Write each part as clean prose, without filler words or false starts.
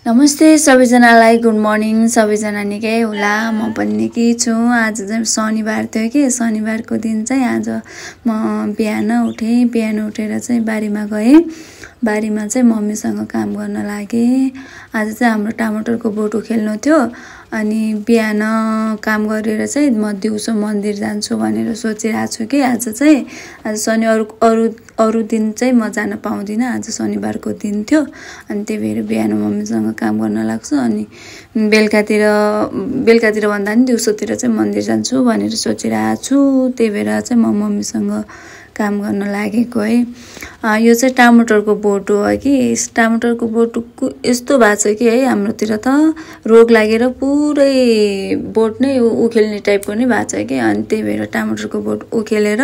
नमस्ते सबैजनालाई good morning सबैजना निकै होला म पनि निकै छु। आज चाहिँ शनिबार थियो कि शनिबारको दिन चाहिँ आज म बिहान उठेर चाहिँ बारीमा गएँ। बारीमा चाहिँ मम्मीसँग काम गर्न लागे। आज चाहिँ हाम्रो टमाटरको बोटो खेल्नु थियो अनि बिहान काम गरेर चाहिँ म दिउँसो मन्दिर जान्छु भनेर सोचिरहेको छु कि आज शनि अरू दिन चाहिँ म जान पाउँदिन। आज शनिबारको दिन थियो अनि त्यही भएर बिहान मम्मीसँग काम गर्न लाग्छु अनि बेलुकातिर भन्दा पनि दिउँसोतिर चाहिँ मन्दिर जान्छु भनेर सोचिरहेको छु। त्यही भएर चाहिँ म मम्मीसँग काम गर्न लागेको है। यो चाहिँ टमाटरको बोट हो कि टमाटरको बोट यस्तो भएको छ कि है हाम्रोतिर त रोग लागेर पुरै बोट नै उखेल्ने टाइपको नै भएको छ कि अनि त्यही भएर टमाटरको बोट उखेलेर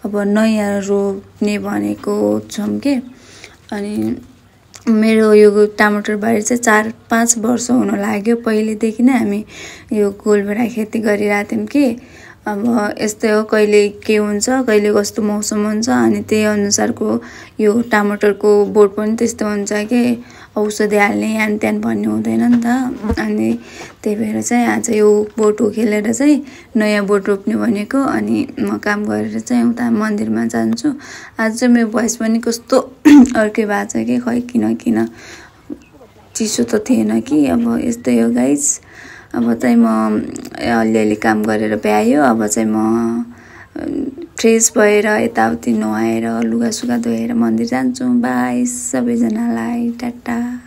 अब नयाँ रोप्ने भनेको छौँ के। अनि मेरो यो टमाटर बारी चाहिँ 4-5 वर्ष हुन लाग्यो। पहिलेदेखि नै हामी यो गोलभेडा खेती गरिरहेको थियौँ कि अब यस्तै हो, कहिले के हुन्छ कहिले कस्तो मौसम हुन्छ अनि त्यही अनुसारको यो टमाटरको बोट पनि त्यस्तो हुन्छ कि औषधि हाल्ने यान त्यान भन्ने हुँदैन नि त। अनि त्यही भएर चाहिँ आज यो बोट उखेलेर चाहिँ नयाँ बोट रोप्ने भनेको अनि म काम गरेर चाहिँ उता मन्दिरमा जान्छु। आज चाहिँ मेरो भोइस पनि कस्तो अर्कै भएको छ कि खै किन चिसो त थिएन कि अब यस्तै हो गाइस। अब चाहिँ म अलिअलि काम गरेर भ्यायो। अब चाहिँ म फ्रेस भएर यताउति नुहाएर लुगासुगा धोएर मन्दिर जान्छु। बाई सबैजनालाई टाटा।